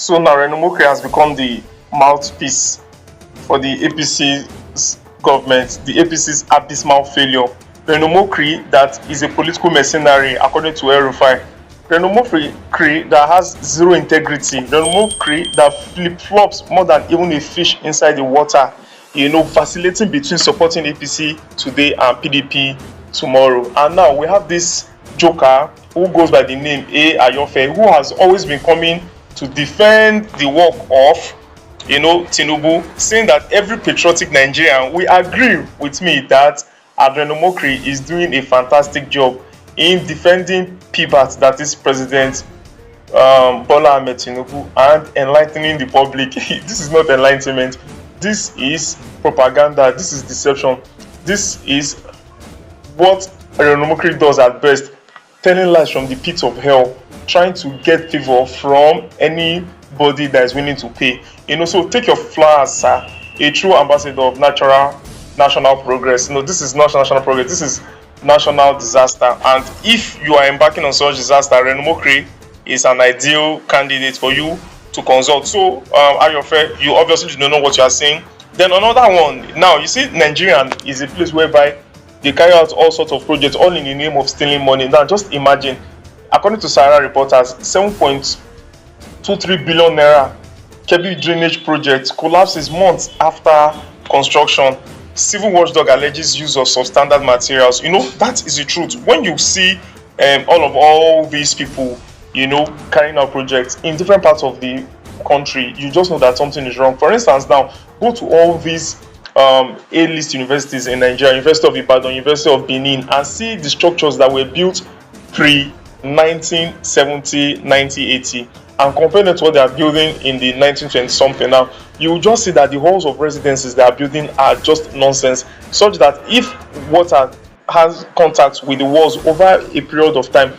So now Reno has become the mouthpiece for the APC's government, the APC's abysmal failure. Reno that is a political mercenary, according to El-Rufai. Reno that has zero integrity. Reno that flip-flops more than even a fish inside the water, vacillating between supporting APC today and PDP tomorrow. And now we have this joker who goes by the name A. Ayofe, who has always been coming to defend the work of Tinubu, saying that every patriotic Nigerian will agree with me that Reno is doing a fantastic job in defending PBAT, that is President Bola Ahmed Tinubu, and enlightening the public. This is not enlightenment. This is propaganda. This is deception. This is what Reno does at best, telling lies from the pit of hell, trying to get favor from anybody that is willing to pay. So take your flowers, sir. A true ambassador of national progress. This is not national progress. This is national disaster. And if you are embarking on such disaster, Reno is an ideal candidate for you to consult. So, Ayofe, you obviously don't know what you are saying. Then another one. Now, you see, Nigerian is a place whereby they carry out all sorts of projects, all in the name of stealing money. Now, just imagine, according to Sahara reporters, 7.23 billion naira Kebbi drainage project collapses months after construction. Civil watchdog alleges use of substandard materials. That is the truth. When you see all these people, carrying out projects in different parts of the country, you just know that something is wrong. For instance, now, go to all these A-list universities in Nigeria, University of Ibadan, University of Benin, and see the structures that were built pre-1970, 1980, and compare it to what they are building in the 1920 something. Now, you will just see that the halls of residences they are building are just nonsense, such that if water has contact with the walls over a period of time,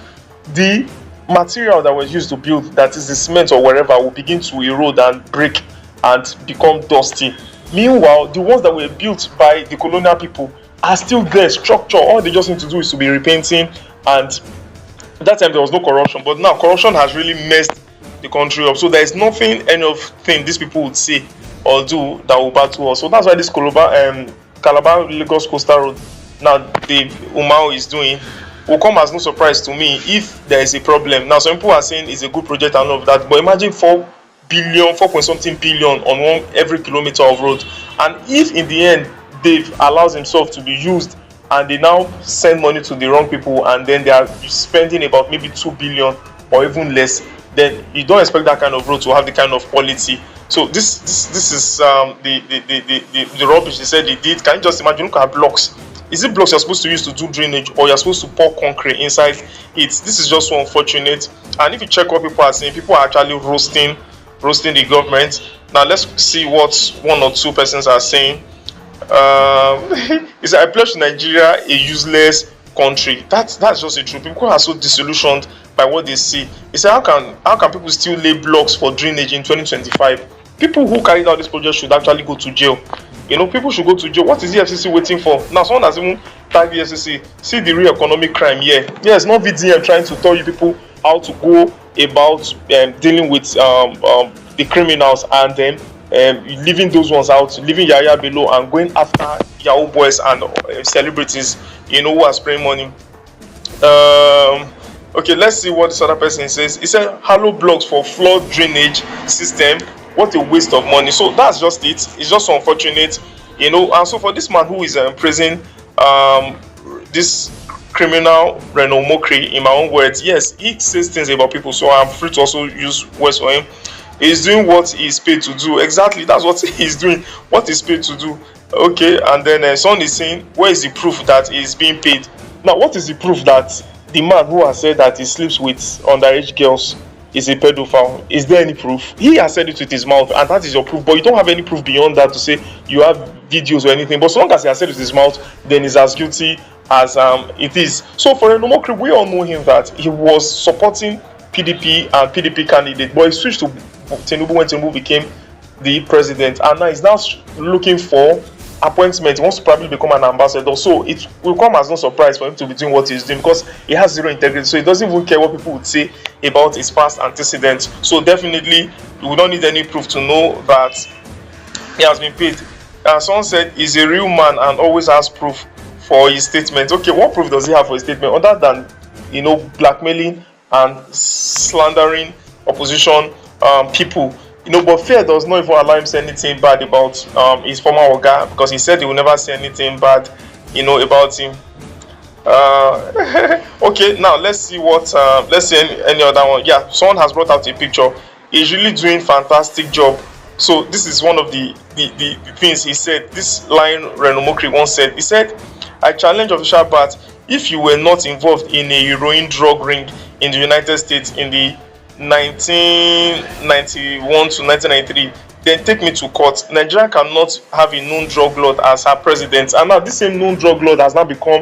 the material that was used to build, that is the cement or whatever, will begin to erode and break and become dusty. Meanwhile, the ones that were built by the colonial people are still there, structure. All they just need to do is to be repainting, and at that time there was no corruption, but now corruption has really messed the country up. So there is nothing, any of thing these people would say or do that will battle us. So that's why this Calabar Lagos Coastal Road, now the Umau is doing, will come as no surprise to me if there is a problem. Now some people are saying it's a good project and all of that, but imagine 4 point something billion on every kilometer of road, and if in the end Dave allows himself to be used and they now send money to the wrong people, and then they are spending about maybe 2 billion or even less, then you don't expect that kind of road to have the kind of quality. So this is the rubbish they said they did. Can you just imagine? Look at blocks. Is it blocks you're supposed to use to do drainage, or you're supposed to pour concrete inside it? This is just so unfortunate. And if you check what people are saying, people are actually roasting the government. Now let's see what one or two persons are saying. He said, I pledge Nigeria a useless country. That's just the truth. People are so disillusioned by what they see. He said, how can people still lay blocks for drainage in 2025? People who carried out this project should actually go to jail. People should go to jail. What is the FCC waiting for? Now, someone has even tagged the FCC. See the real economic crime here. Yes, not VDM trying to tell you people how to go about dealing with the criminals, and then leaving those ones out, leaving Yaya below and going after Yahoo boys and celebrities, who are spraying money. Okay, let's see what this other person says. He said, hollow blocks for flood drainage system. What a waste of money. So that's just it. It's just so unfortunate, And so for this man who is praising this criminal Reno Omokri, in my own words, yes, he says things about people, so I'm free to also use words for him. He's doing what he's paid to do. Exactly, that's what he's doing, what he's paid to do. Okay, and then someone is saying, where is the proof that he's being paid? Now, what is the proof that the man who has said that he sleeps with underage girls is a pedophile? Is there any proof? He has said it with his mouth, and that is your proof, but you don't have any proof beyond that to say you have videos or anything. But so long as he has said it with his mouth, then he's as guilty as it is. So for Omokri, we all know him that he was supporting PDP and PDP candidate, but he switched to Tinubu when Tinubu became the president, and now he's now looking for appointment. He wants to probably become an ambassador. So it will come as no surprise for him to be doing what he's doing, because he has zero integrity. So he doesn't even care what people would say about his past antecedents. So definitely We don't need any proof to know that he has been paid. Someone said he's a real man and always has proof for his statement. Okay, what proof does he have for his statement other than, blackmailing and slandering opposition people? But fear does not even allow him to say anything bad about his former oga, because he said he will never say anything bad, about him. Okay, now let's see what let's see any other one. Yeah, someone has brought out a picture. He's really doing fantastic job. So this is one of the things he said. This line Reno Omokri once said. He said, "I challenge official Bat, if you were not involved in a heroin drug ring in the United States in the 1991 to 1993, then take me to court. Nigeria cannot have a known drug lord as her president." And now this same known drug lord has now become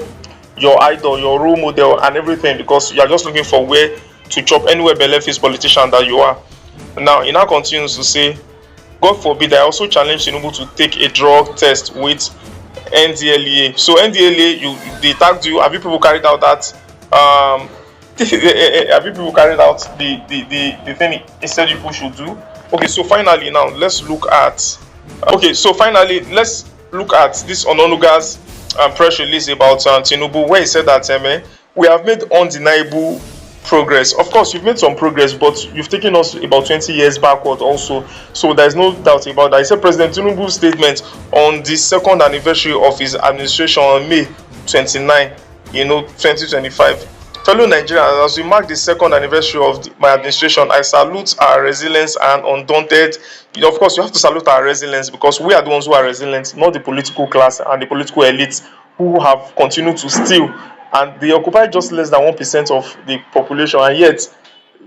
your idol, your role model, and everything, because you are just looking for where to chop anywhere belefice politician that you are. Now he now continues to say, "God forbid, I also challenge Tinubu to take a drug test with NDLEA." So NDLEA, they tagged you. Have you people carried out that? Have you people carried out the thing he said you people should do? Okay, so finally now let's look at. Okay, so finally let's look at this Ononuga's press release about Tinubu, where he said that we have made undeniable progress. Of course, you've made some progress, but you've taken us about 20 years backward also. So there's no doubt about that. He said President Tinubu's statement on the second anniversary of his administration on May 29, 2025. Fellow Nigerians, as we mark the second anniversary of my administration, I salute our resilience and undaunted. Of course, you have to salute our resilience, because we are the ones who are resilient, not the political class and the political elites who have continued to steal. And they occupy just less than 1% of the population, and yet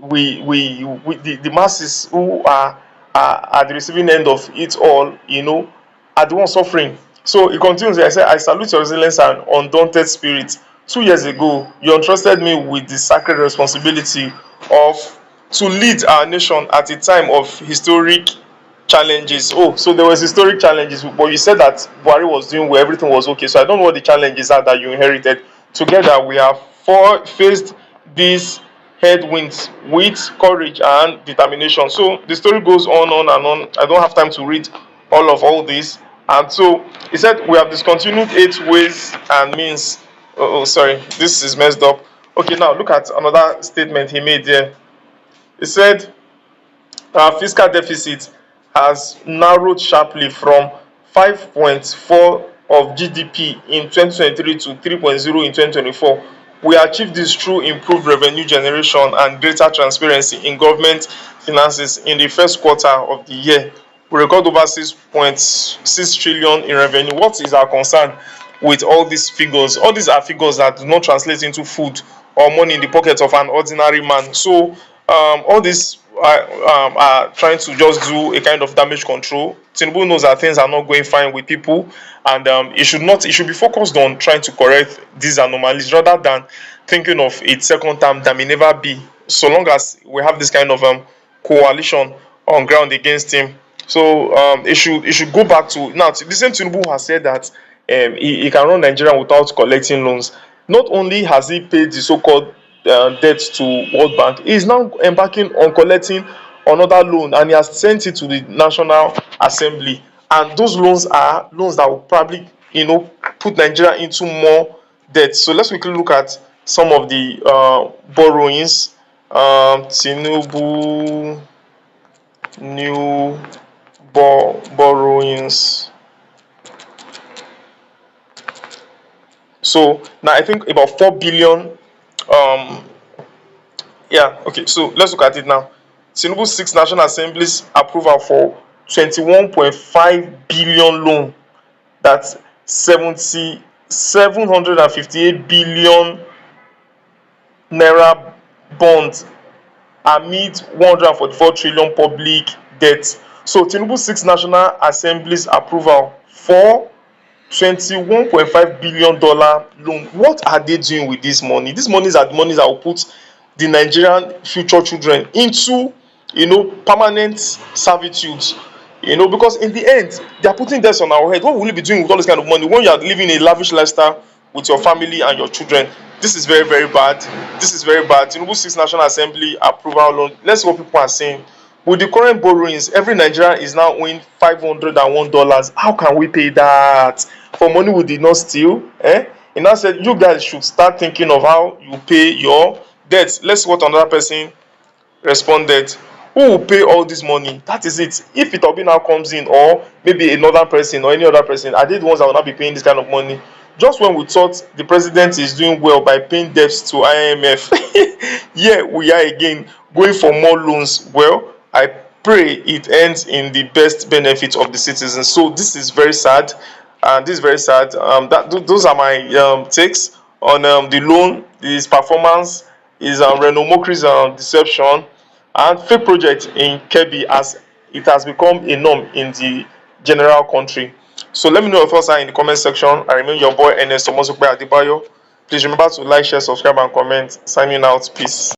the masses who are at the receiving end of it all, are the ones suffering. So he continues. I said, "I salute your resilience and undaunted spirit. 2 years ago, you entrusted me with the sacred responsibility to lead our nation at a time of historic challenges." Oh, so there was historic challenges, but you said that Buhari was doing well, everything was okay. So I don't know what the challenges are that you inherited. Together, we have faced these headwinds with courage and determination. So the story goes on and on. I don't have time to read all this. And so he said, "We have discontinued 8 ways and means." Oh, sorry, this is messed up. Okay, now look at another statement he made there. He said, "Our fiscal deficit has narrowed sharply from 5.4 of GDP in 2023 to 3.0 in 2024. We achieved this through improved revenue generation and greater transparency in government finances. In the first quarter of the year, we recorded over 6.6 trillion in revenue." What is our concern with all these figures? All these are figures that do not translate into food or money in the pocket of an ordinary man. So all these are trying to just do a kind of damage control. Tinubu knows that things are not going fine with people, and it should be focused on trying to correct these anomalies rather than thinking of a second term that may never be, so long as we have this kind of coalition on ground against him. So it should go back to now. The same Tinubu has said that he can run Nigeria without collecting loans. Not only has he paid the so-called debt to World Bank, he is now embarking on collecting another loan, and he has sent it to the National Assembly. And those loans are loans that will probably, put Nigeria into more debt. So let's quickly look at some of the borrowings. Tinubu new borrowings. So now I think about 4 billion. Yeah, okay, so let's look at it now. Tinubu 6 National Assembly's approval for 21.5 billion loan. That's 758 billion Naira bonds amid 144 trillion public debt. So Tinubu 6 National Assembly's approval for $21.5 billion loan. What are they doing with this money? These monies are the monies that will put the Nigerian future children into, permanent servitude. Because in the end, they are putting this on our head. What will you be doing with all this kind of money when you are living a lavish lifestyle with your family and your children? This is very, very bad. This is very bad. Tinubu 6 National Assembly approval loan. Let's see what people are saying With the current borrowings, every Nigerian is now owing $501. How can we pay that for money we did not steal? He now said you guys should start thinking of how you pay your debts. Let's see what another person responded. Who will pay all this money? That is it. If Itobi now comes in, or maybe another person or any other person, are they the ones that will not be paying this kind of money? Just when we thought the president is doing well by paying debts to IMF, yeah, we are again going for more loans. Well, I pray it ends in the best benefit of the citizens. So this is very sad, and this is very sad. Those are my takes on the loan, his performance, his Reno Omokri's deception, and fake project in Kebbi, as it has become a norm in the general country. So let me know your thoughts in the comment section. I remain your boy N7.2B. Please remember to like, share, subscribe, and comment. Signing out. Peace.